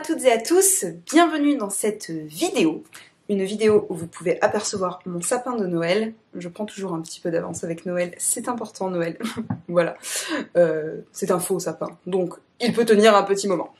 toutes et à tous, bienvenue dans cette vidéo. Une vidéo où vous pouvez apercevoir mon sapin de Noël. Je prends toujours un petit peu d'avance avec Noël, c'est important Noël. Voilà, c'est un faux sapin, donc il peut tenir un petit moment.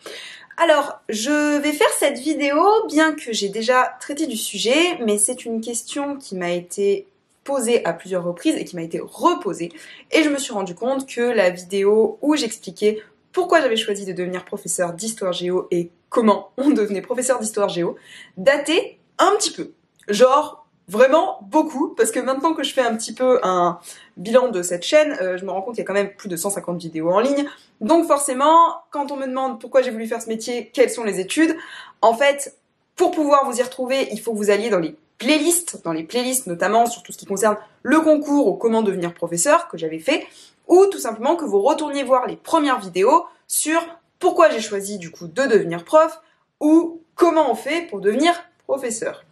Alors, je vais faire cette vidéo, bien que j'ai déjà traité du sujet, mais c'est une question qui m'a été posée à plusieurs reprises et qui m'a été reposée. Et je me suis rendu compte que la vidéo où j'expliquais pourquoi j'avais choisi de devenir professeur d'histoire géo et comment on devenait professeur d'histoire géo datait un petit peu. Genre, vraiment beaucoup, parce que maintenant que je fais un petit peu un bilan de cette chaîne, je me rends compte qu'il y a quand même plus de 150 vidéos en ligne. Donc forcément, quand on me demande pourquoi j'ai voulu faire ce métier, quelles sont les études, en fait, pour pouvoir vous y retrouver, il faut que vous alliez dans les playlists notamment sur tout ce qui concerne le concours ou comment devenir professeur que j'avais fait, ou tout simplement que vous retourniez voir les premières vidéos sur pourquoi j'ai choisi du coup de devenir prof ou comment on fait pour devenir professeur.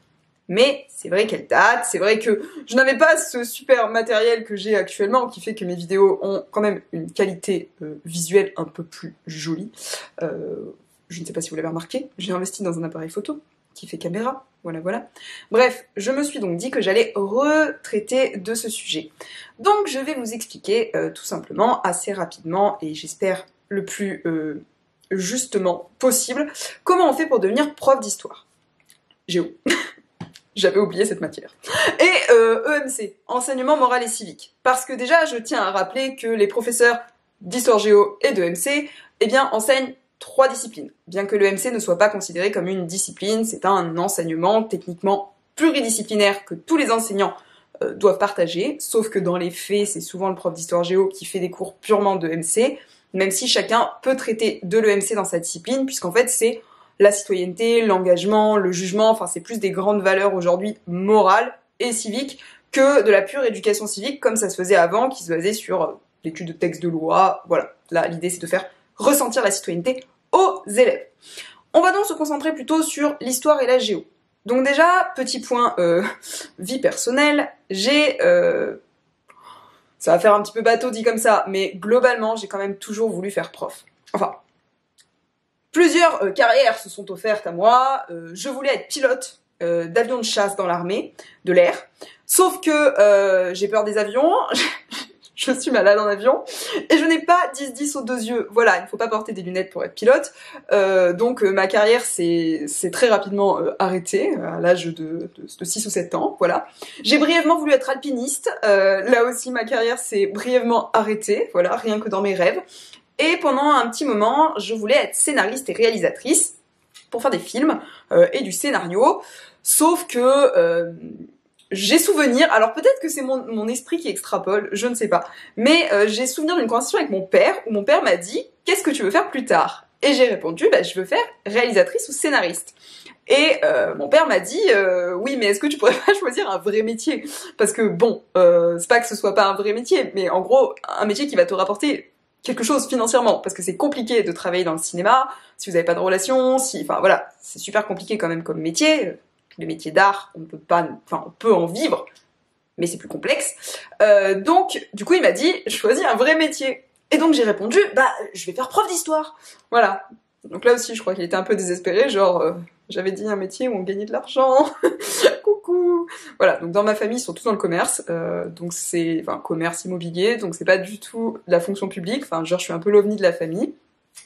Mais c'est vrai qu'elle date, c'est vrai que je n'avais pas ce super matériel que j'ai actuellement qui fait que mes vidéos ont quand même une qualité visuelle un peu plus jolie. Je ne sais pas si vous l'avez remarqué, j'ai investi dans un appareil photo qui fait caméra, voilà. Bref, je me suis donc dit que j'allais retraiter de ce sujet. Donc je vais vous expliquer tout simplement, assez rapidement, et j'espère le plus justement possible, comment on fait pour devenir prof d'histoire. Géo. J'avais oublié cette matière. Et EMC, enseignement moral et civique. Parce que déjà, je tiens à rappeler que les professeurs d'histoire géo et d'EMC, eh bien, enseignent 3 disciplines. Bien que l'EMC ne soit pas considéré comme une discipline, c'est un enseignement techniquement pluridisciplinaire que tous les enseignants doivent partager, sauf que dans les faits, c'est souvent le prof d'histoire géo qui fait des cours purement d'EMC, même si chacun peut traiter de l'EMC dans sa discipline, puisqu'en fait, c'est la citoyenneté, l'engagement, le jugement, enfin c'est plus des grandes valeurs aujourd'hui morales et civiques que de la pure éducation civique comme ça se faisait avant, qui se basait sur l'étude de textes de loi, voilà. Là, l'idée c'est de faire ressentir la citoyenneté aux élèves. On va donc se concentrer plutôt sur l'histoire et la géo. Donc déjà, petit point vie personnelle, j'ai... ça va faire un petit peu bateau dit comme ça, mais globalement, j'ai quand même toujours voulu faire prof. Enfin... Plusieurs carrières se sont offertes à moi. Je voulais être pilote d'avion de chasse dans l'armée, de l'air. Sauf que j'ai peur des avions, je suis malade en avion, et je n'ai pas 10-10 aux 2 yeux. Voilà, il ne faut pas porter des lunettes pour être pilote. Donc ma carrière s'est très rapidement arrêtée, à l'âge de 6 ou 7 ans, voilà. J'ai brièvement voulu être alpiniste. Là aussi, ma carrière s'est brièvement arrêtée, voilà, rien que dans mes rêves. Et pendant un petit moment, je voulais être scénariste et réalisatrice pour faire des films et du scénario. Sauf que j'ai souvenir, alors peut-être que c'est mon esprit qui extrapole, je ne sais pas, mais j'ai souvenir d'une conversation avec mon père où mon père m'a dit « Qu'est-ce que tu veux faire plus tard ?» Et j'ai répondu « Je veux faire réalisatrice ou scénariste. » Et mon père m'a dit oui, mais est-ce que tu pourrais pas choisir un vrai métier? Parce que bon, c'est pas que ce soit pas un vrai métier, mais en gros, un métier qui va te rapporter quelque chose financièrement, parce que c'est compliqué de travailler dans le cinéma, si vous n'avez pas de relations, enfin voilà, c'est super compliqué quand même comme métier. Les métiers d'art, on peut en vivre, mais c'est plus complexe. Donc, du coup, il m'a dit, choisis un vrai métier. Et donc j'ai répondu, je vais faire prof d'histoire. Voilà. Donc là aussi, je crois qu'il était un peu désespéré, genre, j'avais dit un métier où on gagnait de l'argent. Coucou. Voilà, donc dans ma famille, ils sont tous dans le commerce, donc c'est, commerce immobilier, donc c'est pas du tout la fonction publique, genre je suis un peu l'ovni de la famille.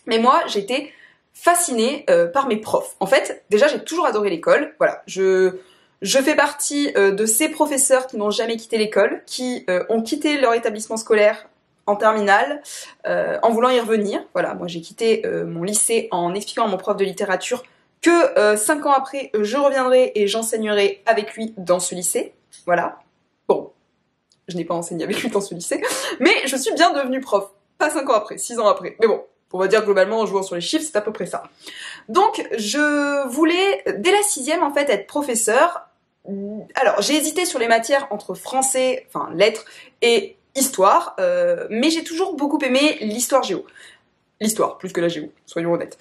Mais moi, j'étais fascinée par mes profs. En fait, déjà, j'ai toujours adoré l'école, voilà, je fais partie de ces professeurs qui n'ont jamais quitté l'école, qui ont quitté leur établissement scolaire en terminale, en voulant y revenir. Voilà, moi j'ai quitté mon lycée en expliquant à mon prof de littérature que 5 ans après, je reviendrai et j'enseignerai avec lui dans ce lycée. Voilà. Bon, je n'ai pas enseigné avec lui dans ce lycée, mais je suis bien devenue prof. Pas 5 ans après, 6 ans après. Mais bon, on va dire globalement, en jouant sur les chiffres, c'est à peu près ça. Donc, je voulais, dès la 6e, en fait, être professeur. Alors, j'ai hésité sur les matières entre français, lettres, et histoire, mais j'ai toujours beaucoup aimé l'histoire géo. L'histoire, plus que la géo, soyons honnêtes.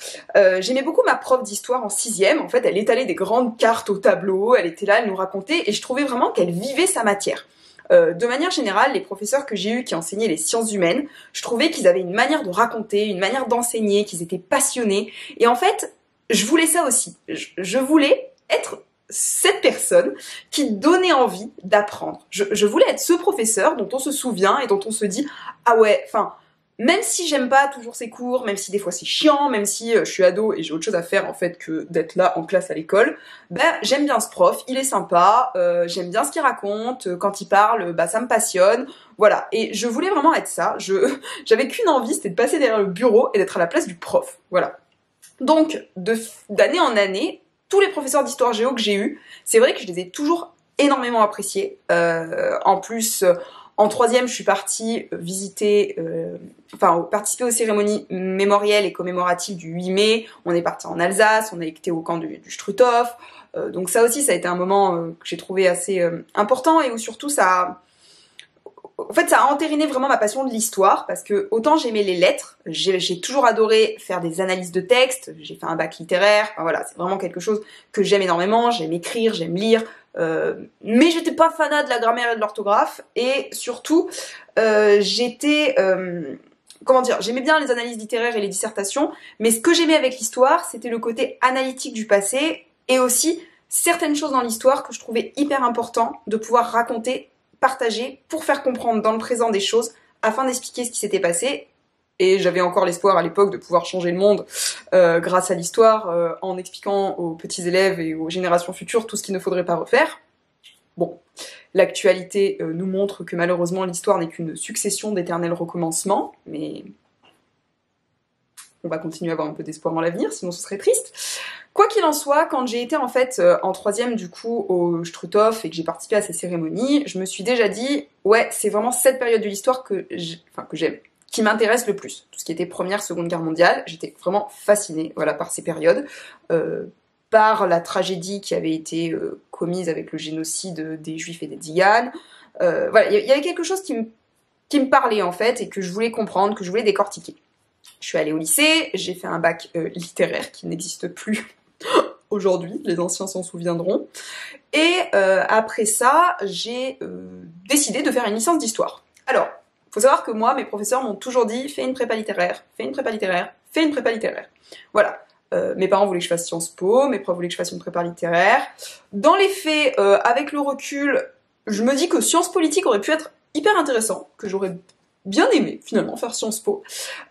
J'aimais beaucoup ma prof d'histoire en 6e, en fait, elle étalait des grandes cartes au tableau, elle était là, elle nous racontait, et je trouvais vraiment qu'elle vivait sa matière. De manière générale, les professeurs que j'ai eus qui enseignaient les sciences humaines, je trouvais qu'ils avaient une manière de raconter, une manière d'enseigner, qu'ils étaient passionnés, et en fait, je voulais ça aussi. Je voulais être cette personne qui donnait envie d'apprendre. Je voulais être ce professeur dont on se souvient et dont on se dit « Ah ouais, enfin, même si j'aime pas toujours ses cours, même si des fois c'est chiant, même si je suis ado et j'ai autre chose à faire en fait que d'être là en classe à l'école, ben j'aime bien ce prof, il est sympa, j'aime bien ce qu'il raconte, quand il parle, bah ça me passionne, voilà. Et je voulais vraiment être ça, j'avais qu'une envie, c'était de passer derrière le bureau et d'être à la place du prof, voilà. Donc, d'année en année, tous les professeurs d'histoire géo que j'ai eus, c'est vrai que je les ai toujours énormément appréciés. En plus, en troisième, je suis partie visiter, participer aux cérémonies mémorielles et commémoratives du 8 mai. On est parti en Alsace, on a été au camp du Struthof. Donc ça aussi, ça a été un moment que j'ai trouvé assez important et où surtout en fait, ça a entériné vraiment ma passion de l'histoire, parce que autant j'aimais les lettres, j'ai toujours adoré faire des analyses de textes, j'ai fait un bac littéraire, enfin voilà, c'est vraiment quelque chose que j'aime énormément, j'aime écrire, j'aime lire, mais j'étais pas fanat de la grammaire et de l'orthographe, et surtout, j'aimais bien les analyses littéraires et les dissertations, mais ce que j'aimais avec l'histoire, c'était le côté analytique du passé, et aussi certaines choses dans l'histoire que je trouvais hyper important de pouvoir raconter, partager pour faire comprendre dans le présent des choses afin d'expliquer ce qui s'était passé. Et j'avais encore l'espoir à l'époque de pouvoir changer le monde grâce à l'histoire en expliquant aux petits élèves et aux générations futures tout ce qu'il ne faudrait pas refaire. Bon, l'actualité nous montre que malheureusement l'histoire n'est qu'une succession d'éternels recommencements, mais on va continuer à avoir un peu d'espoir en l'avenir, sinon ce serait triste. Quoi qu'il en soit, quand j'ai été en fait en troisième du coup au Struthof et que j'ai participé à ces cérémonies, je me suis déjà dit, ouais, c'est vraiment cette période de l'histoire que j'aime, qui m'intéresse le plus. Tout ce qui était Première, Seconde Guerre mondiale, j'étais vraiment fascinée, voilà, par ces périodes, par la tragédie qui avait été commise avec le génocide des Juifs et des Tziganes. Voilà, il y avait quelque chose qui me parlait en fait et que je voulais comprendre, que je voulais décortiquer. Je suis allée au lycée, j'ai fait un bac littéraire qui n'existe plus aujourd'hui, les anciens s'en souviendront. Et après ça, j'ai décidé de faire une licence d'histoire. Alors, faut savoir que moi, mes professeurs m'ont toujours dit « fais une prépa littéraire, fais une prépa littéraire, fais une prépa littéraire ». Voilà. Mes parents voulaient que je fasse Sciences Po, mes profs voulaient que je fasse une prépa littéraire. Dans les faits, avec le recul, je me dis que sciences politiques aurait pu être hyper intéressant, que j'aurais bien aimé finalement faire Sciences Po,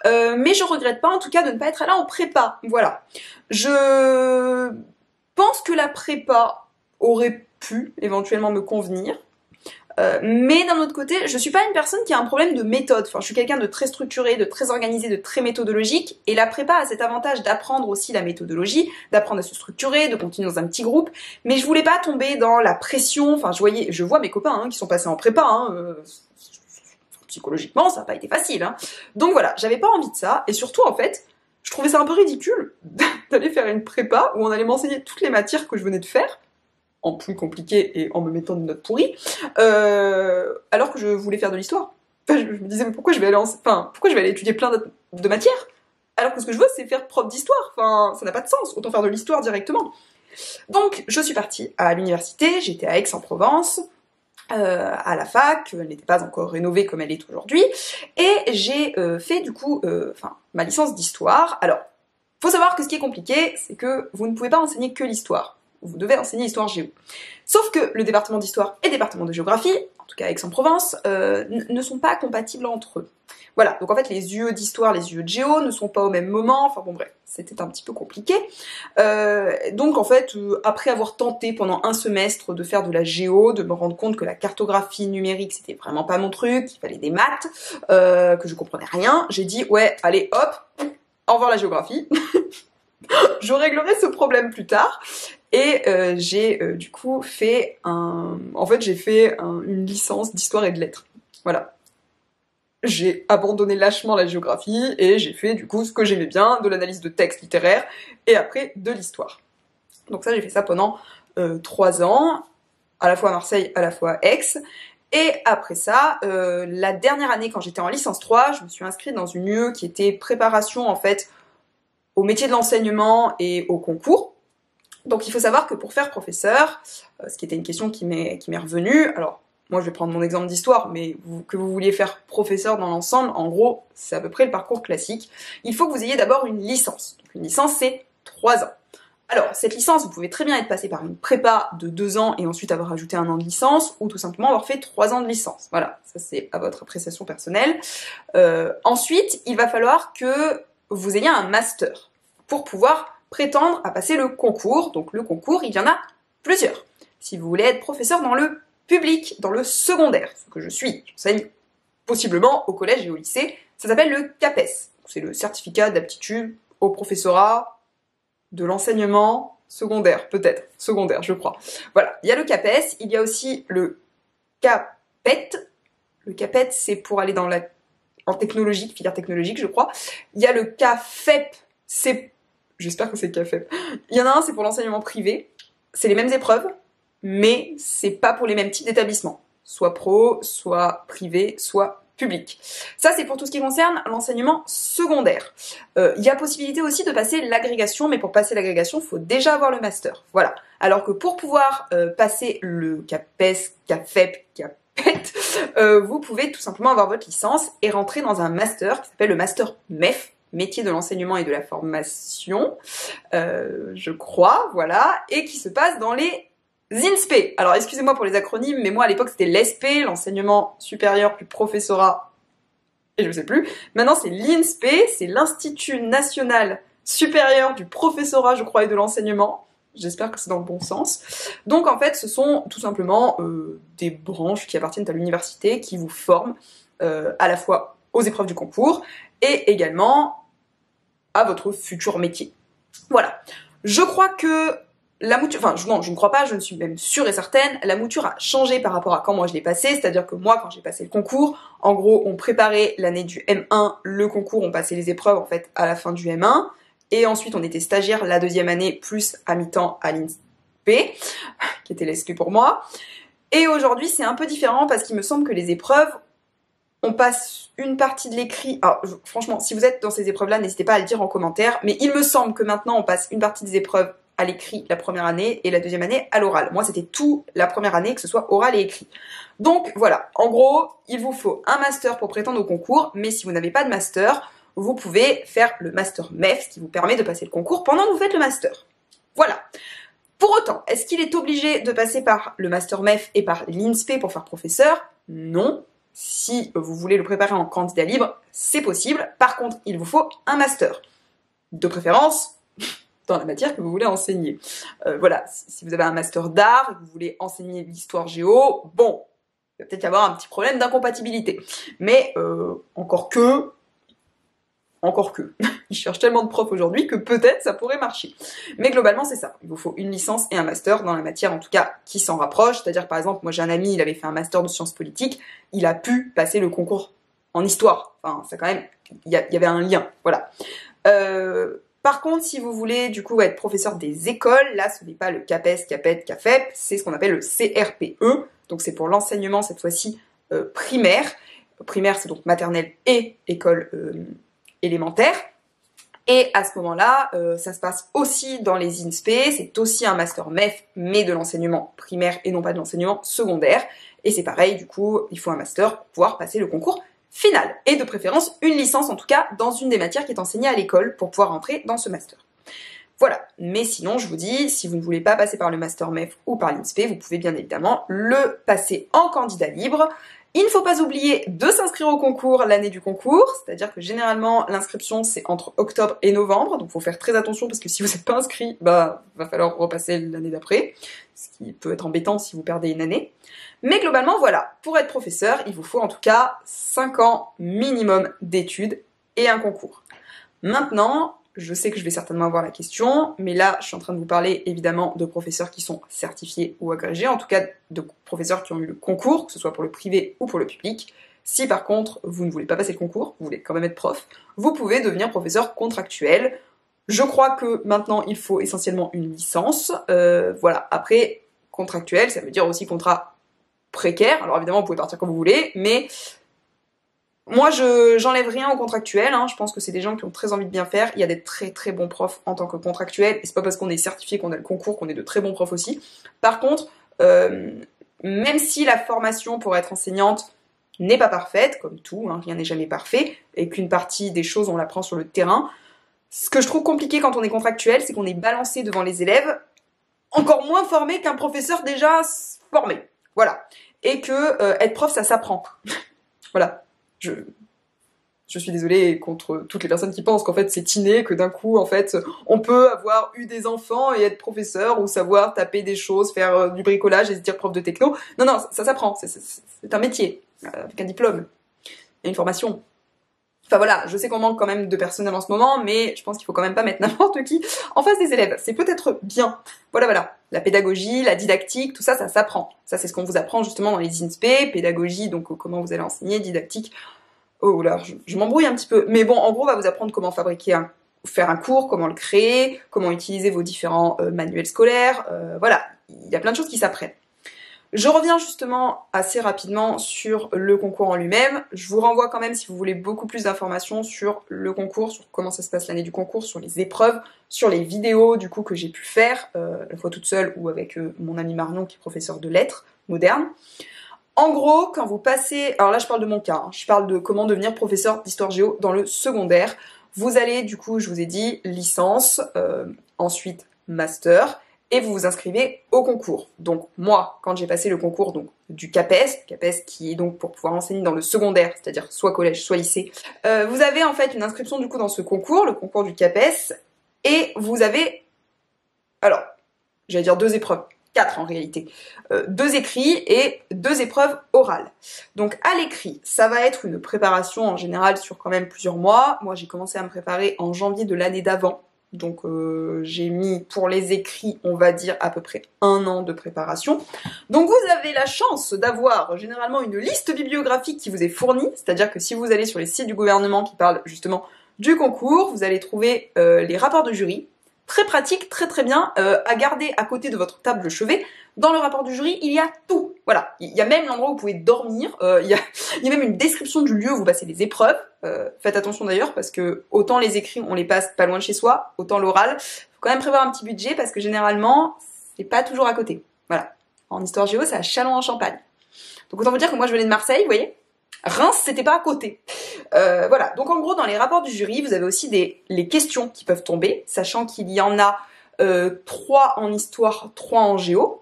mais je regrette pas en tout cas de ne pas être allée en prépa, voilà. Je pense que la prépa aurait pu éventuellement me convenir, mais d'un autre côté, je suis pas une personne qui a un problème de méthode, enfin je suis quelqu'un de très structuré, de très organisé, de très méthodologique, et la prépa a cet avantage d'apprendre aussi la méthodologie, d'apprendre à se structurer, de continuer dans un petit groupe, mais je voulais pas tomber dans la pression, enfin je vois mes copains qui sont passés en prépa, psychologiquement, ça n'a pas été facile. Donc voilà, j'avais pas envie de ça, et surtout, en fait, je trouvais ça un peu ridicule d'aller faire une prépa où on allait m'enseigner toutes les matières que je venais de faire, en plus compliqué et en me mettant de notes pourries, alors que je voulais faire de l'histoire. Enfin, je me disais, mais pourquoi je vais aller étudier plein de matières, alors que ce que je veux, c'est faire prof d'histoire. Enfin, ça n'a pas de sens, autant faire de l'histoire directement. Donc, je suis partie à l'université, j'étais à Aix-en-Provence, à la fac, elle n'était pas encore rénovée comme elle est aujourd'hui, et j'ai fait du coup ma licence d'histoire. Alors, faut savoir que ce qui est compliqué, c'est que vous ne pouvez pas enseigner que l'histoire, vous devez enseigner l'histoire géo. Sauf que le département d'histoire et le département de géographie, en tout cas Aix-en-Provence, ne sont pas compatibles entre eux. Voilà, donc en fait les UE d'histoire, les UE de géo ne sont pas au même moment, enfin bon bref, c'était un petit peu compliqué. Donc en fait, après avoir tenté pendant un semestre de faire de la géo, de me rendre compte que la cartographie numérique c'était vraiment pas mon truc, qu'il fallait des maths, que je comprenais rien, j'ai dit ouais, allez hop, au revoir la géographie, je réglerai ce problème plus tard. Et j'ai du coup fait une licence d'histoire et de lettres. Voilà. J'ai abandonné lâchement la géographie et j'ai fait du coup ce que j'aimais bien, de l'analyse de textes littéraires et après de l'histoire. Donc ça, j'ai fait ça pendant 3 ans, à la fois à Marseille, à la fois à Aix. Et après ça, la dernière année quand j'étais en licence 3, je me suis inscrite dans une UE qui était préparation en fait au métier de l'enseignement et au concours. Donc il faut savoir que pour faire professeur, ce qui était une question qui m'est revenue, alors moi je vais prendre mon exemple d'histoire, mais que vous vouliez faire professeur dans l'ensemble, en gros c'est à peu près le parcours classique, il faut que vous ayez d'abord une licence. Donc une licence c'est 3 ans. Alors, cette licence, vous pouvez très bien être passé par une prépa de 2 ans et ensuite avoir ajouté 1 an de licence, ou tout simplement avoir fait 3 ans de licence. Voilà, ça c'est à votre appréciation personnelle. Ensuite, il va falloir que vous ayez un master pour pouvoir prétendre à passer le concours. Donc le concours, il y en a plusieurs. Si vous voulez être professeur dans le public, dans le secondaire, ce que je suis, j'enseigne possiblement au collège et au lycée, ça s'appelle le CAPES. C'est le certificat d'aptitude au professorat de l'enseignement secondaire, peut-être, secondaire, je crois. Voilà, il y a le CAPES, il y a aussi le CAPET. Le CAPET, c'est pour aller en technologique, filière technologique, je crois. Il y a le CAFEP, j'espère que c'est CAFEP. Il y en a un, c'est pour l'enseignement privé. C'est les mêmes épreuves, mais c'est pas pour les mêmes types d'établissements. Soit pro, soit privé, soit public. Ça, c'est pour tout ce qui concerne l'enseignement secondaire. Il y a possibilité aussi de passer l'agrégation, mais pour passer l'agrégation, il faut déjà avoir le master. Voilà. Alors que pour pouvoir passer le CAPES, CAFEP, CAPET, vous pouvez tout simplement avoir votre licence et rentrer dans un master qui s'appelle le master MEF, métier de l'enseignement et de la formation, je crois, voilà, et qui se passe dans les INSPE. Alors excusez-moi pour les acronymes, mais moi à l'époque c'était l'ESP, l'enseignement supérieur plus professorat, et je sais plus. Maintenant c'est l'INSPE, c'est l'Institut National Supérieur du Professorat, je crois, et de l'enseignement. J'espère que c'est dans le bon sens. Donc en fait ce sont tout simplement des branches qui appartiennent à l'université, qui vous forment à la fois aux épreuves du concours, et également à votre futur métier. Voilà. Je crois que la mouture, enfin non, je ne crois pas, je ne suis même sûre et certaine, la mouture a changé par rapport à quand moi je l'ai passé, c'est-à-dire que moi quand j'ai passé le concours, en gros on préparait l'année du M1, le concours, on passait les épreuves en fait à la fin du M1, et ensuite on était stagiaire la 2e année plus à mi-temps à l'INSPE, qui était l'ESP pour moi, et aujourd'hui c'est un peu différent parce qu'il me semble que les épreuves, on passe une partie de l'écrit. Alors, franchement, si vous êtes dans ces épreuves-là, n'hésitez pas à le dire en commentaire. Mais il me semble que maintenant, on passe une partie des épreuves à l'écrit la première année et la 2e année à l'oral. Moi, c'était tout la première année, que ce soit oral et écrit. Donc, voilà. En gros, il vous faut un master pour prétendre au concours. Mais si vous n'avez pas de master, vous pouvez faire le master MEF, ce qui vous permet de passer le concours pendant que vous faites le master. Voilà. Pour autant, est-ce qu'il est obligé de passer par le master MEF et par l'INSPE pour faire professeur? Non. Si vous voulez le préparer en candidat libre, c'est possible. Par contre, il vous faut un master. De préférence, dans la matière que vous voulez enseigner. Voilà, si vous avez un master d'art et que vous voulez enseigner l'histoire géo, bon, il va peut-être y avoir un petit problème d'incompatibilité. Mais encore que, ils cherchent tellement de profs aujourd'hui que peut-être ça pourrait marcher. Mais globalement, c'est ça. Il vous faut une licence et un master dans la matière, en tout cas, qui s'en rapproche. C'est-à-dire, par exemple, moi j'ai un ami, il avait fait un master de sciences politiques, il a pu passer le concours en histoire. Enfin, ça quand même, il y avait un lien, voilà. Par contre, si vous voulez, du coup, être professeur des écoles, là, ce n'est pas le CAPES, CAPET, CAFEP, c'est ce qu'on appelle le CRPE. Donc, c'est pour l'enseignement, cette fois-ci, primaire. Primaire, c'est donc maternelle et école élémentaire. Et à ce moment-là, ça se passe aussi dans les INSPE, c'est aussi un master MEF, mais de l'enseignement primaire et non pas de l'enseignement secondaire. Et c'est pareil, du coup, il faut un master pour pouvoir passer le concours final. Et de préférence, une licence en tout cas, dans une des matières qui est enseignée à l'école pour pouvoir entrer dans ce master. Voilà. Mais sinon, je vous dis, si vous ne voulez pas passer par le master MEF ou par l'INSPE, vous pouvez bien évidemment le passer en candidat libre. Il ne faut pas oublier de s'inscrire au concours l'année du concours, c'est-à-dire que généralement l'inscription c'est entre octobre et novembre, donc il faut faire très attention parce que si vous n'êtes pas inscrit, bah va falloir repasser l'année d'après, ce qui peut être embêtant si vous perdez une année. Mais globalement voilà, pour être professeur, il vous faut en tout cas 5 ans minimum d'études et un concours. Maintenant, je sais que je vais certainement avoir la question, mais là, je suis en train de vous parler évidemment de professeurs qui sont certifiés ou agrégés, en tout cas de professeurs qui ont eu le concours, que ce soit pour le privé ou pour le public. Si par contre, vous ne voulez pas passer le concours, vous voulez quand même être prof, vous pouvez devenir professeur contractuel. Je crois que maintenant, il faut essentiellement une licence. Voilà, après, contractuel, ça veut dire aussi contrat précaire. Alors évidemment, vous pouvez partir comme vous voulez, mais moi, j'enlève rien au contractuel, hein. Je pense que c'est des gens qui ont très envie de bien faire. Il y a des très très bons profs en tant que contractuel, et c'est pas parce qu'on est certifié qu'on a le concours qu'on est de très bons profs aussi. Par contre, même si la formation pour être enseignante n'est pas parfaite, comme tout, hein, rien n'est jamais parfait, et qu'une partie des choses on l'apprend sur le terrain, Ce que je trouve compliqué quand on est contractuel, c'est qu'on est balancé devant les élèves, encore moins formé qu'un professeur déjà formé. Voilà. Et que être prof, ça s'apprend. Voilà. Je suis désolée contre toutes les personnes qui pensent qu'en fait c'est inné, que d'un coup en fait on peut avoir eu des enfants et être professeur ou savoir taper des choses, faire du bricolage et se dire prof de techno. Non, non, ça s'apprend, c'est un métier, avec un diplôme, il y a une formation. Enfin voilà, je sais qu'on manque quand même de personnel en ce moment, mais je pense qu'il faut quand même pas mettre n'importe qui en face des élèves. C'est peut-être bien. Voilà, voilà. La pédagogie, la didactique, tout ça, ça s'apprend. Ça, c'est ce qu'on vous apprend justement dans les INSPE, pédagogie, donc comment vous allez enseigner, didactique. Oh là, je m'embrouille un petit peu. Mais bon, en gros, on va vous apprendre comment faire un cours, comment le créer, comment utiliser vos différents manuels scolaires. Voilà, il y a plein de choses qui s'apprennent. Je reviens justement assez rapidement sur le concours en lui-même. Je vous renvoie quand même, si vous voulez beaucoup plus d'informations sur le concours, sur comment ça se passe l'année du concours, sur les épreuves, sur les vidéos du coup que j'ai pu faire, à la fois toute seule ou avec mon ami Marion qui est professeur de lettres modernes. En gros, quand vous passez, alors là je parle de mon cas, je parle de comment devenir professeur d'histoire géo dans le secondaire. Vous allez du coup, je vous ai dit, licence, ensuite master, et vous vous inscrivez au concours. Donc moi, quand j'ai passé le concours donc, du CAPES qui est donc pour pouvoir enseigner dans le secondaire, c'est-à-dire soit collège, soit lycée, vous avez en fait une inscription du coup dans ce concours, le concours du CAPES, et vous avez, alors, j'allais dire 2 épreuves, 4 en réalité, 2 écrits et 2 épreuves orales. Donc à l'écrit, ça va être une préparation en général sur quand même plusieurs mois. Moi j'ai commencé à me préparer en janvier de l'année d'avant. Donc j'ai mis pour les écrits, on va dire à peu près 1 an de préparation. Donc vous avez la chance d'avoir généralement une liste bibliographique qui vous est fournie, c'est-à-dire que si vous allez sur les sites du gouvernement qui parlent justement du concours, vous allez trouver les rapports de jury, très pratique, très très bien, à garder à côté de votre table de chevet. Dans le rapport du jury, il y a tout. Voilà, il y a même l'endroit où vous pouvez dormir, il y a même une description du lieu où vous passez les épreuves. Faites attention d'ailleurs parce que autant les écrits on les passe pas loin de chez soi, autant l'oral, faut quand même prévoir un petit budget parce que généralement c'est pas toujours à côté. Voilà, en histoire géo c'est à Châlons-en-Champagne. Donc autant vous dire que moi je venais de Marseille, vous voyez, Reims c'était pas à côté. Voilà, donc en gros dans les rapports du jury vous avez aussi les questions qui peuvent tomber, sachant qu'il y en a 3 en histoire, 3 en géo.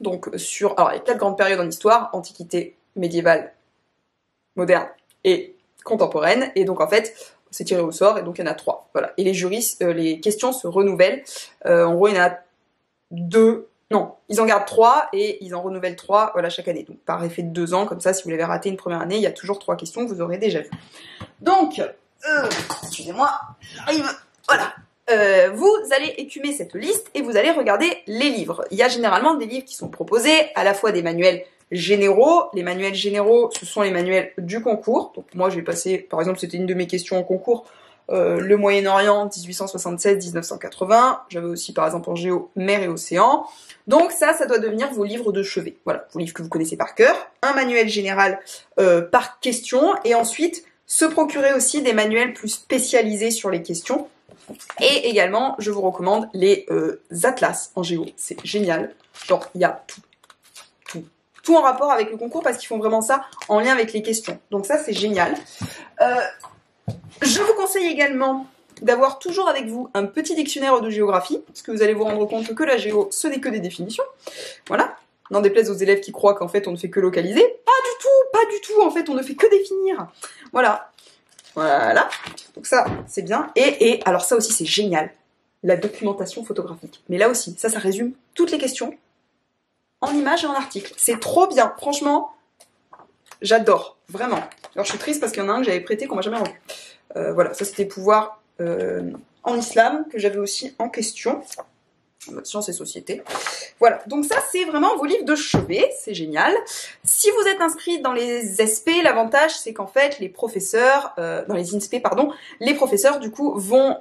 Donc alors il y a 4 grandes périodes en histoire, antiquité, médiévale, moderne et contemporaine, et donc en fait c'est tiré au sort et donc il y en a 3. Voilà. Et les jurys, les questions se renouvellent. En gros il y en a 2, non, ils en gardent 3 et ils en renouvellent 3 voilà, chaque année. Donc par effet de 2 ans, comme ça si vous l'avez raté une première année, il y a toujours 3 questions que vous aurez déjà vues. Donc, excusez-moi, j'arrive, voilà. Vous allez écumer cette liste et vous allez regarder les livres. Il y a généralement des livres qui sont proposés, à la fois des manuels généraux. Les manuels généraux, ce sont les manuels du concours. Donc moi, j'ai passé, par exemple, c'était une de mes questions en concours, le Moyen-Orient 1876-1980. J'avais aussi, par exemple, en géo, mer et océan. Donc ça doit devenir vos livres de chevet. Voilà, vos livres que vous connaissez par cœur. Un manuel général par question et ensuite se procurer aussi des manuels plus spécialisés sur les questions. Et également, je vous recommande les atlas en géo. C'est génial. Genre, il y a tout en rapport avec le concours parce qu'ils font vraiment ça en lien avec les questions. Donc ça, c'est génial. Je vous conseille également d'avoir toujours avec vous un petit dictionnaire de géographie, parce que vous allez vous rendre compte que la géo, ce n'est que des définitions. Voilà. N'en déplaise aux élèves qui croient qu'en fait, on ne fait que localiser. Pas du tout. En fait, on ne fait que définir. Voilà. Voilà, donc ça c'est bien. Et alors ça aussi c'est génial, la documentation photographique. Mais là aussi, ça résume toutes les questions en images et en articles. C'est trop bien, franchement, j'adore, vraiment. Alors je suis triste parce qu'il y en a un que j'avais prêté qu'on m'a jamais rendu. Voilà, ça c'était pouvoir en islam que j'avais aussi en question. Sciences et société. Voilà, donc ça c'est vraiment vos livres de chevet, c'est génial. Si vous êtes inscrit dans les SP, l'avantage c'est qu'en fait les professeurs, dans les INSPE pardon, les professeurs du coup vont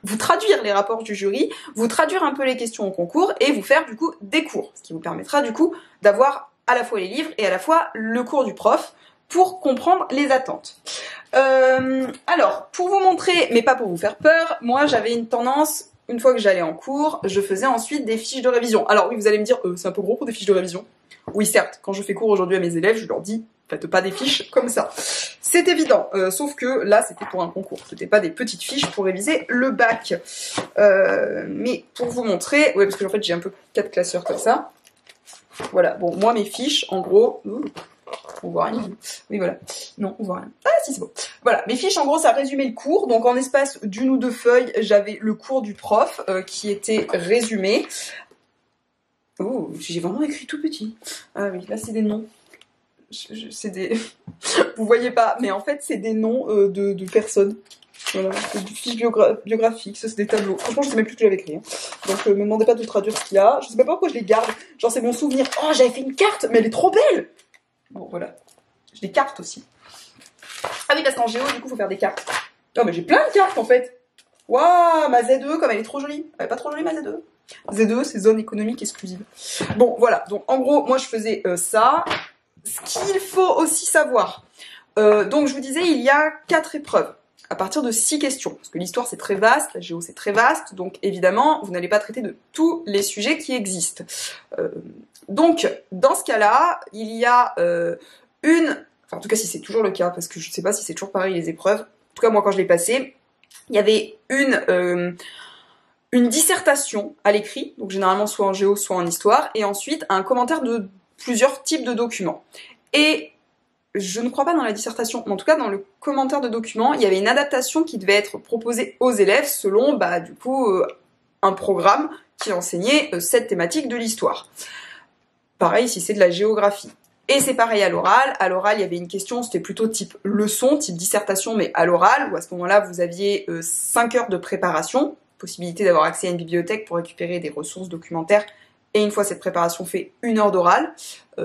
vous traduire les rapports du jury, vous traduire un peu les questions au concours et vous faire du coup des cours, ce qui vous permettra du coup d'avoir à la fois les livres et à la fois le cours du prof pour comprendre les attentes. Alors, pour vous montrer, mais pas pour vous faire peur, moi j'avais une tendance. Une fois que j'allais en cours, je faisais ensuite des fiches de révision. Alors oui, vous allez me dire, c'est un peu gros pour des fiches de révision. Oui, certes, quand je fais cours aujourd'hui à mes élèves, je leur dis, Faites pas des fiches comme ça. C'est évident, sauf que là c'était pour un concours, c'était pas des petites fiches pour réviser le bac. Mais pour vous montrer, ouais parce que en fait j'ai un peu 4 classeurs comme ça. Voilà, bon moi mes fiches en gros, on voit rien. Oui voilà, non on voit rien. Ah si c'est bon. Voilà, mes fiches en gros ça résumait le cours, donc en espace d'une ou deux feuilles j'avais le cours du prof qui était résumé. Oh, j'ai vraiment écrit tout petit. Ah oui, là c'est des noms. C'est des... Vous voyez pas, mais en fait c'est des noms de personnes. Voilà, c'est des fiches biographiques, ça c'est des tableaux. Franchement je sais même plus ce que j'avais écrit. Hein. Donc me demandez pas de traduire ce qu'il y a. Je sais même pas pourquoi je les garde. Genre c'est mon souvenir. Oh j'avais fait une carte, mais elle est trop belle. Bon voilà. J'ai des cartes aussi. Ah oui parce qu'en géo du coup faut faire des cartes. Oh mais j'ai plein de cartes en fait. Waouh, ma ZE comme elle est trop jolie. Elle est pas trop jolie ma ZE. ZE c'est zone économique exclusive. Bon voilà, donc en gros moi je faisais ça. Ce qu'il faut aussi savoir, donc je vous disais, il y a 4 épreuves, à partir de 6 questions, parce que l'histoire c'est très vaste, la géo c'est très vaste, donc évidemment, vous n'allez pas traiter de tous les sujets qui existent. Donc, dans ce cas-là, il y a enfin en tout cas si c'est toujours le cas, parce que je ne sais pas si c'est toujours pareil les épreuves, en tout cas moi quand je l'ai passé, il y avait une dissertation à l'écrit, donc généralement soit en géo, soit en histoire, et ensuite un commentaire de plusieurs types de documents. Et je ne crois pas dans la dissertation, mais en tout cas dans le commentaire de documents, il y avait une adaptation qui devait être proposée aux élèves selon, du coup, un programme qui enseignait cette thématique de l'histoire. Pareil si c'est de la géographie. Et c'est pareil à l'oral. À l'oral, il y avait une question, c'était plutôt type leçon, type dissertation, mais à l'oral, où à ce moment-là, vous aviez 5 heures de préparation, possibilité d'avoir accès à une bibliothèque pour récupérer des ressources documentaires. Et une fois cette préparation fait, 1 heure d'oral,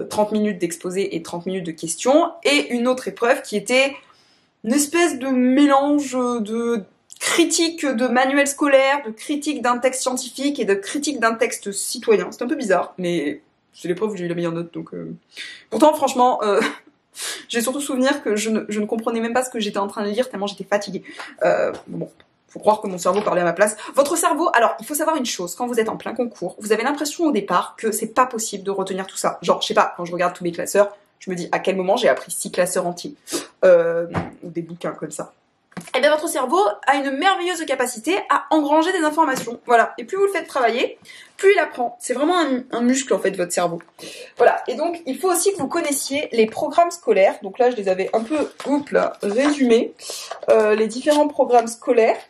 30 minutes d'exposé et 30 minutes de questions, et une autre épreuve qui était une espèce de mélange de critique de manuel scolaire, de critique d'un texte scientifique et de critique d'un texte citoyen. C'est un peu bizarre, mais c'est l'épreuve où j'ai eu la meilleure note, donc... Pourtant, franchement, j'ai surtout souvenir que je ne comprenais même pas ce que j'étais en train de lire, tellement j'étais fatiguée. Bon... Faut croire que mon cerveau parlait à ma place. Votre cerveau, alors, il faut savoir une chose, quand vous êtes en plein concours, vous avez l'impression au départ que c'est pas possible de retenir tout ça. Genre, je sais pas, quand je regarde tous mes classeurs, je me dis à quel moment j'ai appris 6 classeurs entiers. Ou des bouquins comme ça. Et bien votre cerveau a une merveilleuse capacité à engranger des informations. Voilà. Et plus vous le faites travailler, plus il apprend. C'est vraiment un muscle en fait, votre cerveau. Voilà. Et donc, il faut aussi que vous connaissiez les programmes scolaires. Donc là, je les avais un peu, résumés. Les différents programmes scolaires.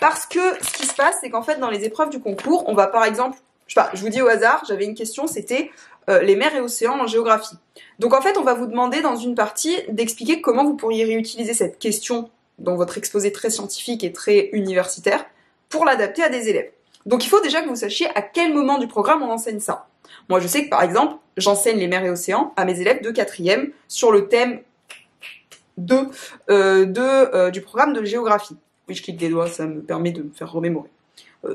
Parce que ce qui se passe, c'est qu'en fait, dans les épreuves du concours, on va par exemple, je sais pas, je vous dis au hasard, j'avais une question, c'était les mers et océans en géographie. Donc en fait, on va vous demander dans une partie d'expliquer comment vous pourriez réutiliser cette question dans votre exposé très scientifique et très universitaire pour l'adapter à des élèves. Donc il faut déjà que vous sachiez à quel moment du programme on enseigne ça. Moi, je sais que par exemple, j'enseigne les mers et océans à mes élèves de 4e sur le thème du programme de géographie. Oui, je clique des doigts, ça me permet de me faire remémorer.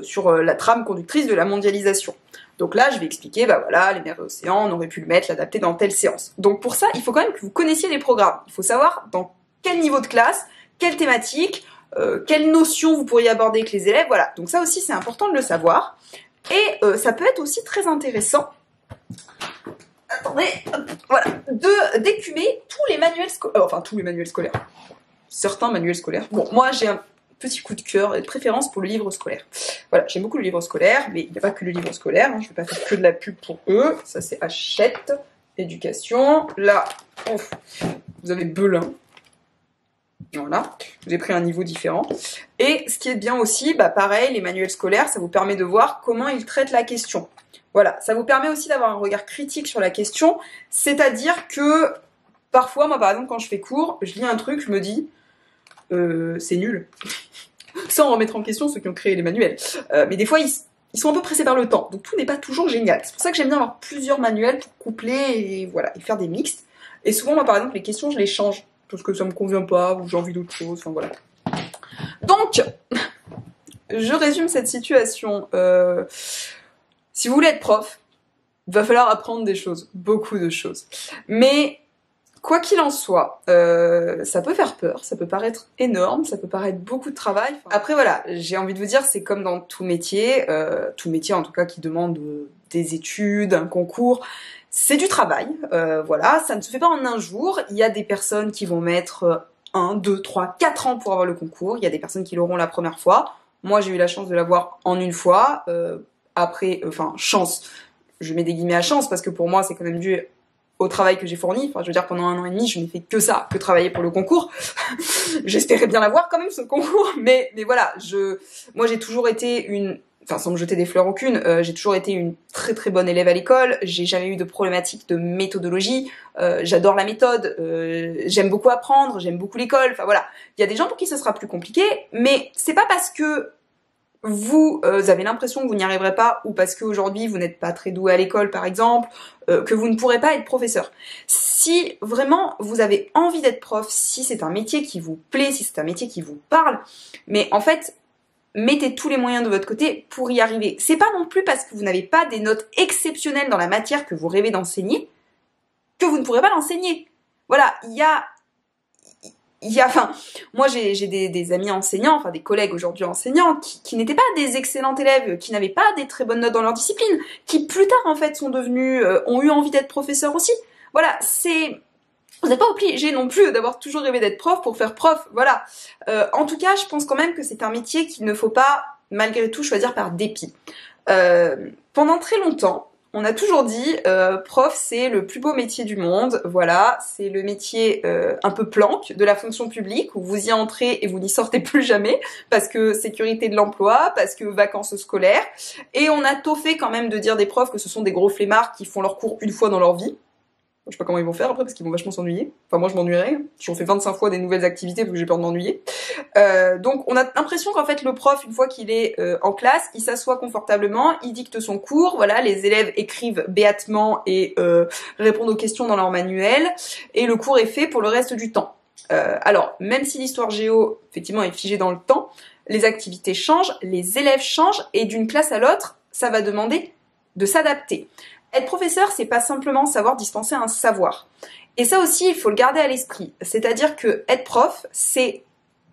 Sur la trame conductrice de la mondialisation. Donc là, je vais expliquer, voilà, les mers et océans, on aurait pu le mettre, l'adapter dans telle séance. Donc pour ça, il faut quand même que vous connaissiez les programmes. Il faut savoir dans quel niveau de classe, quelle thématique, quelles notions vous pourriez aborder avec les élèves, voilà. Donc ça aussi, c'est important de le savoir. Et ça peut être aussi très intéressant, attendez, voilà, d'écumer tous les manuels scolaires, enfin tous les manuels scolaires, certains manuels scolaires. Bon, moi j'ai un petit coup de cœur et de préférence pour le livre scolaire. Voilà, j'aime beaucoup le livre scolaire, mais il n'y a pas que le livre scolaire, hein, je ne vais pas faire que de la pub pour eux. Ça c'est Hachette, éducation. Là, vous avez Belin. Voilà, j'ai pris un niveau différent. Et ce qui est bien aussi, pareil, les manuels scolaires, ça vous permet de voir comment ils traitent la question. Voilà, ça vous permet aussi d'avoir un regard critique sur la question, c'est-à-dire que parfois, moi par exemple, quand je fais cours, je lis un truc, je me dis, c'est nul. Sans remettre en question ceux qui ont créé les manuels. Mais des fois, ils sont un peu pressés par le temps, donc tout n'est pas toujours génial. C'est pour ça que j'aime bien avoir plusieurs manuels pour coupler et, voilà, et faire des mixtes. Et souvent, moi par exemple, les questions, je les change. Parce que ça me convient pas, ou j'ai envie d'autre chose, enfin voilà. Donc, je résume cette situation. Si vous voulez être prof, il va falloir apprendre des choses, beaucoup de choses. Mais Quoi qu'il en soit, ça peut faire peur, ça peut paraître énorme, ça peut paraître beaucoup de travail. Après voilà, j'ai envie de vous dire, c'est comme dans tout métier en tout cas qui demande des études, un concours, c'est du travail, voilà, ça ne se fait pas en un jour. Il y a des personnes qui vont mettre 1, 2, 3, 4 ans pour avoir le concours, il y a des personnes qui l'auront la première fois. Moi j'ai eu la chance de l'avoir en une fois, chance, je mets des guillemets à chance parce que pour moi c'est quand même dû au travail que j'ai fourni. Enfin, je veux dire, pendant 1 an et demi, je n'ai fait que ça, que travailler pour le concours. J'espérais bien l'avoir quand même, ce concours, mais voilà, moi j'ai toujours été sans me jeter des fleurs aucune, j'ai toujours été une très très bonne élève à l'école, j'ai jamais eu de problématique de méthodologie, j'adore la méthode, j'aime beaucoup apprendre, j'aime beaucoup l'école, enfin voilà. Il y a des gens pour qui ce sera plus compliqué, mais c'est pas parce que vous avez l'impression que vous n'y arriverez pas, ou parce qu'aujourd'hui vous n'êtes pas très doué à l'école par exemple, que vous ne pourrez pas être professeur. Si vraiment vous avez envie d'être prof, si c'est un métier qui vous plaît, si c'est un métier qui vous parle, mais en fait, mettez tous les moyens de votre côté pour y arriver. C'est pas non plus parce que vous n'avez pas des notes exceptionnelles dans la matière que vous rêvez d'enseigner, que vous ne pourrez pas l'enseigner. Voilà, moi j'ai des amis enseignants, enfin des collègues aujourd'hui enseignants, qui n'étaient pas des excellents élèves, qui n'avaient pas des très bonnes notes dans leur discipline, qui plus tard en fait sont devenus, ont eu envie d'être professeurs aussi. Voilà, vous n'êtes pas obligé non plus d'avoir toujours rêvé d'être prof pour faire prof, voilà. En tout cas, je pense quand même que c'est un métier qu'il ne faut pas, malgré tout, choisir par dépit. Pendant très longtemps, on a toujours dit, prof, c'est le plus beau métier du monde, voilà, c'est le métier un peu planque de la fonction publique, où vous y entrez et vous n'y sortez plus jamais, parce que sécurité de l'emploi, parce que vacances scolaires, et on a tôt fait quand même de dire des profs que ce sont des gros flemmards qui font leur cours une fois dans leur vie. Je sais pas comment ils vont faire après parce qu'ils vont vachement s'ennuyer. Enfin moi je m'ennuierais. J'en fais 25 fois des nouvelles activités parce que j'ai peur de m'ennuyer. Donc on a l'impression qu'en fait le prof, une fois qu'il est en classe, il s'assoit confortablement, il dicte son cours, voilà, les élèves écrivent béatement et répondent aux questions dans leur manuel, et le cours est fait pour le reste du temps. Alors même si l'histoire géo effectivement est figée dans le temps, les activités changent, les élèves changent, et d'une classe à l'autre, ça va demander de s'adapter. Être professeur, c'est pas simplement savoir dispenser un savoir. Et ça aussi, il faut le garder à l'esprit. C'est-à-dire que être prof, c'est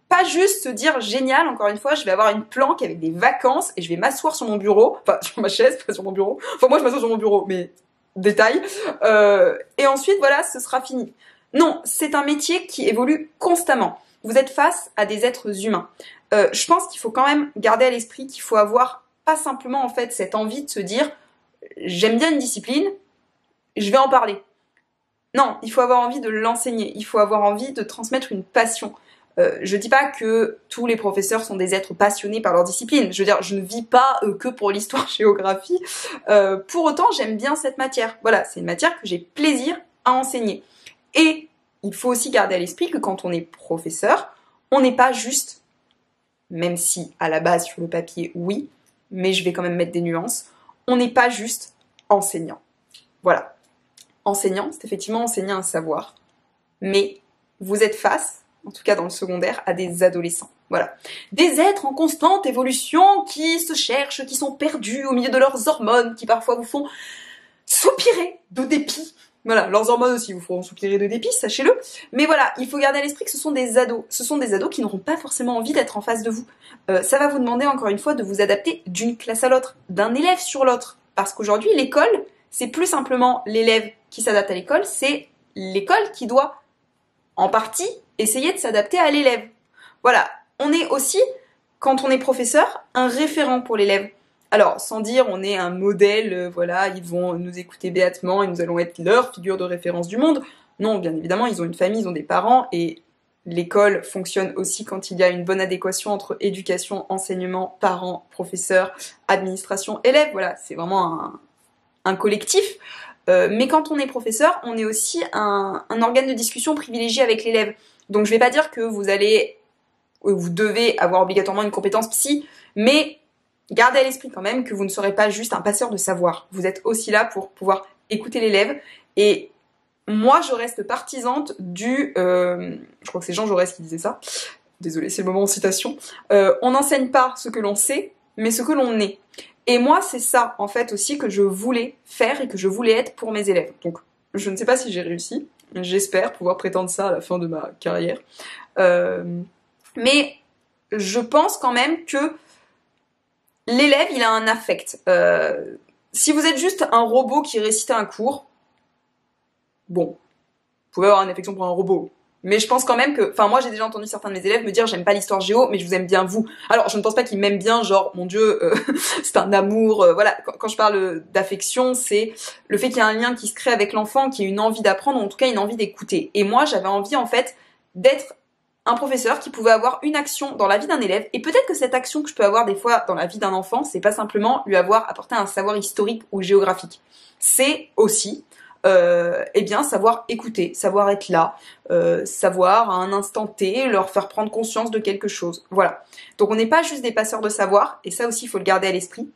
pas juste se dire génial, encore une fois, je vais avoir une planque avec des vacances et je vais m'asseoir sur mon bureau, enfin sur ma chaise, pas sur mon bureau. Enfin moi je m'assois sur mon bureau, mais détail. Et ensuite voilà, ce sera fini. Non, c'est un métier qui évolue constamment. Vous êtes face à des êtres humains. Je pense qu'il faut quand même garder à l'esprit qu'il faut avoir pas simplement en fait cette envie de se dire j'aime bien une discipline, je vais en parler. Non, il faut avoir envie de l'enseigner, il faut avoir envie de transmettre une passion. Je dis pas que tous les professeurs sont des êtres passionnés par leur discipline. Je veux dire, je ne vis pas que pour l'histoire-géographie. Pour autant, j'aime bien cette matière. Voilà, c'est une matière que j'ai plaisir à enseigner. Et il faut aussi garder à l'esprit que quand on est professeur, on n'est pas juste, même si à la base sur le papier, oui, mais je vais quand même mettre des nuances, on n'est pas juste enseignant. Voilà. Enseignant, c'est effectivement enseigner un savoir. Mais vous êtes face, en tout cas dans le secondaire, à des adolescents. Voilà. Des êtres en constante évolution qui se cherchent, qui sont perdus au milieu de leurs hormones, qui parfois vous font soupirer de dépit. Voilà, leurs hormones aussi vous feront soupirer de dépit, sachez-le. Mais voilà, il faut garder à l'esprit que ce sont des ados. Ce sont des ados qui n'auront pas forcément envie d'être en face de vous. Ça va vous demander encore une fois de vous adapter d'une classe à l'autre, d'un élève sur l'autre. Parce qu'aujourd'hui, l'école, c'est plus simplement l'élève qui s'adapte à l'école, c'est l'école qui doit, en partie, essayer de s'adapter à l'élève. Voilà, on est aussi, quand on est professeur, un référent pour l'élève. Alors, sans dire on est un modèle, voilà, ils vont nous écouter béatement et nous allons être leur figure de référence du monde. Non, bien évidemment, ils ont une famille, ils ont des parents, et l'école fonctionne aussi quand il y a une bonne adéquation entre éducation, enseignement, parents, professeurs, administration, élèves. Voilà, c'est vraiment un collectif. Mais quand on est professeur, on est aussi un organe de discussion privilégié avec l'élève. Donc je vais pas dire que vous devez avoir obligatoirement une compétence psy, mais gardez à l'esprit quand même que vous ne serez pas juste un passeur de savoir. Vous êtes aussi là pour pouvoir écouter l'élève. Et moi, je reste partisante je crois que c'est Jean Jaurès qui disait ça. Désolée, c'est le moment en citation. On n'enseigne pas ce que l'on sait, mais ce que l'on est. Et moi, c'est ça, en fait, aussi, que je voulais faire et que je voulais être pour mes élèves. Donc, je ne sais pas si j'ai réussi. J'espère pouvoir prétendre ça à la fin de ma carrière. Mais je pense quand même que l'élève, il a un affect. Si vous êtes juste un robot qui récite un cours, bon, vous pouvez avoir une affection pour un robot. Mais je pense quand même que, enfin moi j'ai déjà entendu certains de mes élèves me dire j'aime pas l'histoire géo mais je vous aime bien vous. Alors je ne pense pas qu'ils m'aiment bien genre mon dieu c'est un amour, voilà. Quand je parle d'affection c'est le fait qu'il y a un lien qui se crée avec l'enfant, qu'il y ait une envie d'apprendre ou en tout cas une envie d'écouter. Et moi j'avais envie en fait d'être un professeur qui pouvait avoir une action dans la vie d'un élève et peut-être que cette action que je peux avoir des fois dans la vie d'un enfant c'est pas simplement lui avoir apporté un savoir historique ou géographique. C'est aussi eh bien savoir écouter, savoir être là, savoir à un instant T leur faire prendre conscience de quelque chose. Voilà. Donc on n'est pas juste des passeurs de savoir, et ça aussi il faut le garder à l'esprit.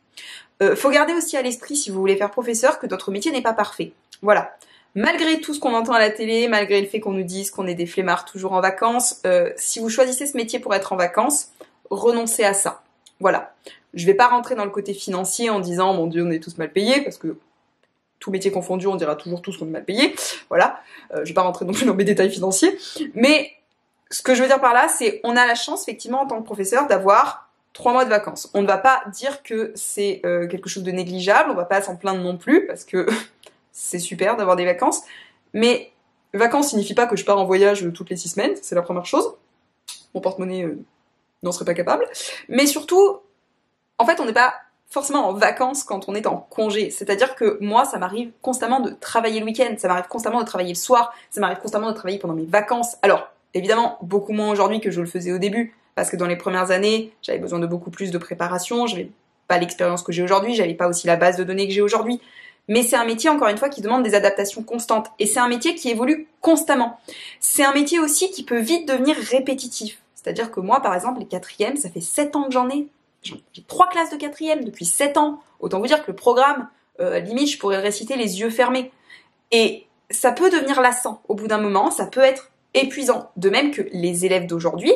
Faut garder aussi à l'esprit, si vous voulez faire professeur, que notre métier n'est pas parfait. Voilà. Malgré tout ce qu'on entend à la télé, malgré le fait qu'on nous dise qu'on est des flemmards toujours en vacances, si vous choisissez ce métier pour être en vacances, renoncez à ça. Voilà. Je vais pas rentrer dans le côté financier en disant mon Dieu on est tous mal payés, parce que tout métier confondu, on dira toujours tous qu'on est mal payé. Voilà. Je vais pas rentrer non plus dans mes détails financiers. Mais ce que je veux dire par là, c'est on a la chance, effectivement, en tant que professeur, d'avoir 3 mois de vacances. On ne va pas dire que c'est quelque chose de négligeable, on va pas s'en plaindre non plus, parce que c'est super d'avoir des vacances. Mais vacances signifie pas que je pars en voyage toutes les 6 semaines, c'est la première chose. Mon porte-monnaie n'en serait pas capable. Mais surtout, en fait, on n'est pas forcément en vacances quand on est en congé. C'est-à-dire que moi, ça m'arrive constamment de travailler le week-end, ça m'arrive constamment de travailler le soir, ça m'arrive constamment de travailler pendant mes vacances. Alors, évidemment, beaucoup moins aujourd'hui que je le faisais au début, parce que dans les premières années, j'avais besoin de beaucoup plus de préparation, j'avais pas l'expérience que j'ai aujourd'hui, j'avais pas aussi la base de données que j'ai aujourd'hui. Mais c'est un métier, encore une fois, qui demande des adaptations constantes. Et c'est un métier qui évolue constamment. C'est un métier aussi qui peut vite devenir répétitif. C'est-à-dire que moi, par exemple, les 4e, ça fait 7 ans que j'en ai. J'ai 3 classes de 4e depuis 7 ans. Autant vous dire que le programme, limite, je pourrais le réciter les yeux fermés. Et ça peut devenir lassant au bout d'un moment, ça peut être épuisant. De même que les élèves d'aujourd'hui,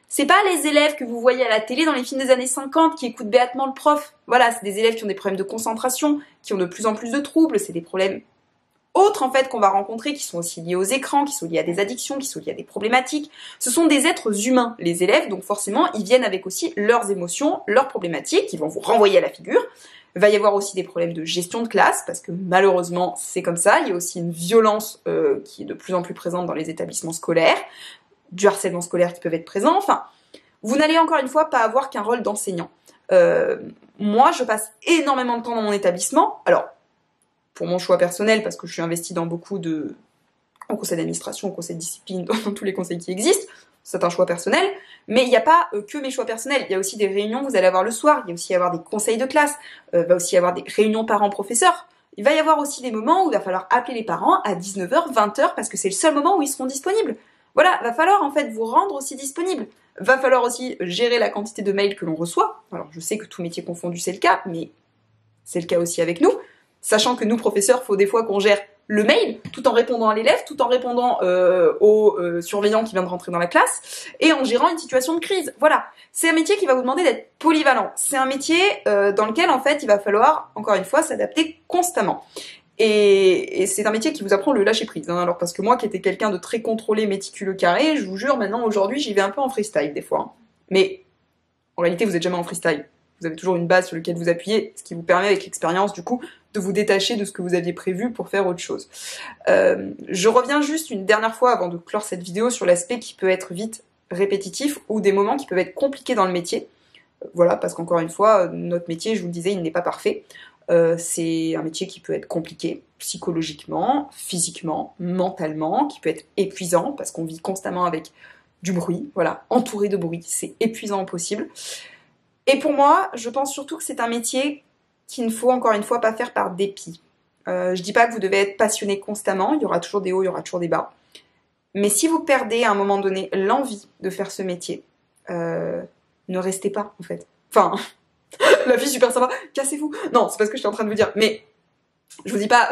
c'est pas les élèves que vous voyez à la télé dans les films des années 50 qui écoutent béatement le prof. Voilà, c'est des élèves qui ont des problèmes de concentration, qui ont de plus en plus de troubles, c'est des problèmes autres en fait qu'on va rencontrer, qui sont aussi liés aux écrans, qui sont liés à des addictions, qui sont liés à des problématiques. Ce sont des êtres humains, les élèves, donc forcément ils viennent avec aussi leurs émotions, leurs problématiques, ils vont vous renvoyer à la figure. Il va y avoir aussi des problèmes de gestion de classe, parce que malheureusement c'est comme ça, il y a aussi une violence qui est de plus en plus présente dans les établissements scolaires, du harcèlement scolaire qui peuvent être présents, enfin, vous n'allez encore une fois pas avoir qu'un rôle d'enseignant. Moi je passe énormément de temps dans mon établissement, alors pour mon choix personnel, parce que je suis investie dans beaucoup de... en conseil d'administration, en conseil de discipline, dans tous les conseils qui existent, c'est un choix personnel, mais il n'y a pas que mes choix personnels, il y a aussi des réunions que vous allez avoir le soir, il y a aussi avoir des conseils de classe, il va aussi y avoir des réunions parents-professeurs, il va y avoir aussi des moments où il va falloir appeler les parents à 19h, 20h, parce que c'est le seul moment où ils seront disponibles. Voilà, va falloir en fait vous rendre aussi disponible. Va falloir aussi gérer la quantité de mails que l'on reçoit. Alors je sais que tout métier confondu c'est le cas, mais c'est le cas aussi avec nous. Sachant que nous, professeurs, faut des fois qu'on gère le mail, tout en répondant à l'élève, tout en répondant au surveillant qui vient de rentrer dans la classe, et en gérant une situation de crise. Voilà, c'est un métier qui va vous demander d'être polyvalent. C'est un métier dans lequel, en fait, il va falloir, encore une fois, s'adapter constamment. Et c'est un métier qui vous apprend le lâcher-prise. Hein. Alors, parce que moi, qui étais quelqu'un de très contrôlé, méticuleux, carré, je vous jure, maintenant, aujourd'hui, j'y vais un peu en freestyle, des fois. Hein. Mais, en réalité, vous n'êtes jamais en freestyle. Vous avez toujours une base sur laquelle vous appuyez, ce qui vous permet, avec l'expérience, du coup, de vous détacher de ce que vous aviez prévu pour faire autre chose. Je reviens juste une dernière fois, avant de clore cette vidéo, sur l'aspect qui peut être vite répétitif, ou des moments qui peuvent être compliqués dans le métier. Voilà, parce qu'encore une fois, notre métier, je vous le disais, il n'est pas parfait. C'est un métier qui peut être compliqué, psychologiquement, physiquement, mentalement, qui peut être épuisant, parce qu'on vit constamment avec du bruit, voilà, entouré de bruit, c'est épuisant au possible. Et pour moi, je pense surtout que c'est un métier qu'il ne faut encore une fois pas faire par dépit. Je dis pas que vous devez être passionné constamment, il y aura toujours des hauts, il y aura toujours des bas. Mais si vous perdez à un moment donné l'envie de faire ce métier, ne restez pas en fait. Enfin, la fille super sympa, cassez-vous. Non, c'est pas ce que je suis en train de vous dire. Mais je vous dis pas,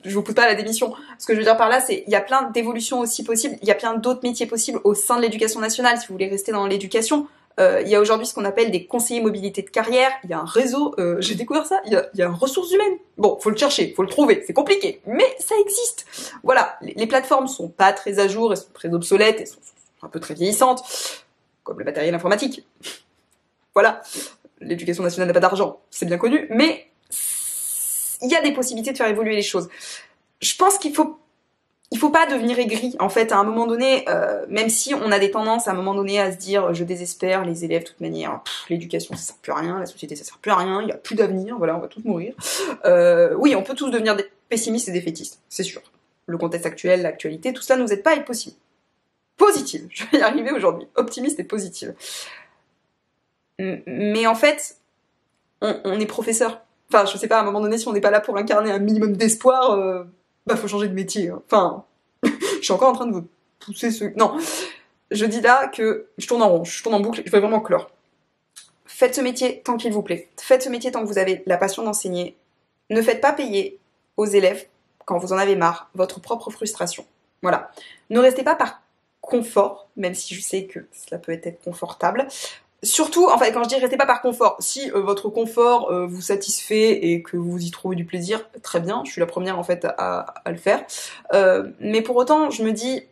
je vous pousse pas à la démission. Ce que je veux dire par là, c'est il y a plein d'évolutions aussi possibles. Il y a plein d'autres métiers possibles au sein de l'éducation nationale. Si vous voulez rester dans l'éducation, Il y a aujourd'hui ce qu'on appelle des conseillers mobilité de carrière, il y a un réseau, j'ai découvert ça, il y a une ressources humaines. Bon, faut le chercher, faut le trouver, c'est compliqué, mais ça existe. Voilà, les plateformes sont pas très à jour, elles sont très obsolètes, elles sont un peu très vieillissantes, comme le matériel informatique. Voilà, l'éducation nationale n'a pas d'argent, c'est bien connu, mais il y a des possibilités de faire évoluer les choses. Je pense qu'il faut pas devenir aigri, en fait, à un moment donné, même si on a des tendances à un moment donné à se dire je désespère, les élèves, de toute manière, l'éducation ça sert plus à rien, la société ça sert plus à rien, il n'y a plus d'avenir, voilà, on va tous mourir. Oui, on peut tous devenir des pessimistes et défaitistes, c'est sûr. Le contexte actuel, l'actualité, tout ça nous aide pas à être possible. Positive, je vais y arriver aujourd'hui, optimiste et positive. Mais en fait, on est professeur. Enfin, je sais pas, à un moment donné, si on n'est pas là pour incarner un minimum d'espoir, bah faut changer de métier. Hein. Enfin, je suis encore en train de vous pousser ce... Non, je dis là que je tourne en rond, je tourne en boucle, je vais vraiment clore. Faites ce métier tant qu'il vous plaît. Faites ce métier tant que vous avez la passion d'enseigner. Ne faites pas payer aux élèves, quand vous en avez marre, votre propre frustration. Voilà. Ne restez pas par confort, même si je sais que cela peut être confortable. Surtout, en fait, quand je dis restez pas par confort, si votre confort vous satisfait et que vous y trouvez du plaisir, très bien, je suis la première en fait à le faire. Mais pour autant, je me dis,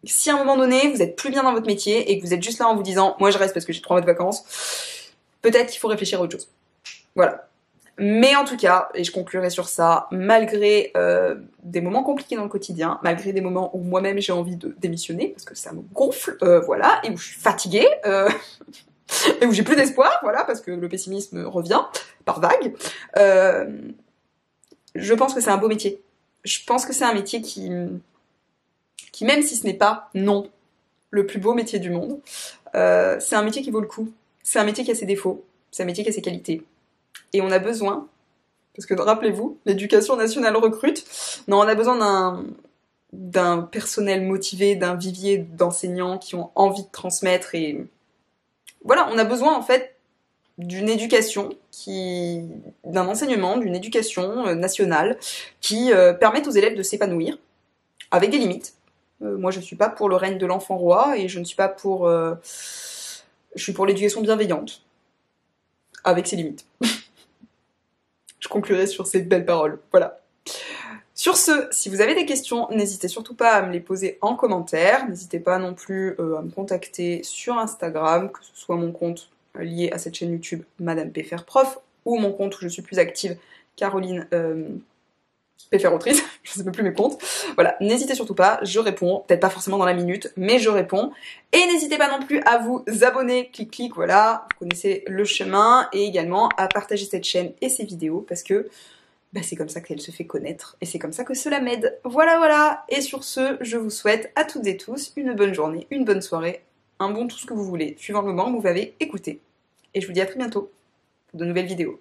si à un moment donné, vous êtes plus bien dans votre métier et que vous êtes juste là en vous disant, moi je reste parce que j'ai 3 mois de vacances, peut-être qu'il faut réfléchir à autre chose. Voilà. Mais en tout cas, et je conclurai sur ça, malgré des moments compliqués dans le quotidien, malgré des moments où moi-même j'ai envie de démissionner, parce que ça me gonfle, voilà, et où je suis fatiguée, et où j'ai plus d'espoir, voilà, parce que le pessimisme revient par vagues, je pense que c'est un beau métier. Je pense que c'est un métier qui même si ce n'est pas, non, le plus beau métier du monde, c'est un métier qui vaut le coup. C'est un métier qui a ses défauts, c'est un métier qui a ses qualités. Et on a besoin, parce que rappelez-vous, l'éducation nationale recrute, non, on a besoin d'un personnel motivé, d'un vivier d'enseignants qui ont envie de transmettre et voilà, on a besoin en fait d'une éducation d'un enseignement, d'une éducation nationale qui permette aux élèves de s'épanouir avec des limites. Moi, je suis pas pour le règne de l'enfant roi et je ne suis pas pour, je suis pour l'éducation bienveillante avec ses limites. Je conclurai sur ces belles paroles. Voilà. Sur ce, si vous avez des questions, n'hésitez surtout pas à me les poser en commentaire. N'hésitez pas non plus à me contacter sur Instagram, que ce soit mon compte lié à cette chaîne YouTube Madame Péfer Prof ou mon compte où je suis plus active, Caroline Péfer Autrice, je sais même plus mes comptes. Voilà, n'hésitez surtout pas, je réponds, peut-être pas forcément dans la minute, mais je réponds. Et n'hésitez pas non plus à vous abonner, clic, voilà, vous connaissez le chemin, et également à partager cette chaîne et ces vidéos, parce que bah, c'est comme ça qu'elle se fait connaître, et c'est comme ça que cela m'aide. Voilà, et sur ce, je vous souhaite à toutes et tous une bonne journée, une bonne soirée, un bon tout ce que vous voulez, suivant le moment où vous m'avez écouté. Et je vous dis à très bientôt pour de nouvelles vidéos.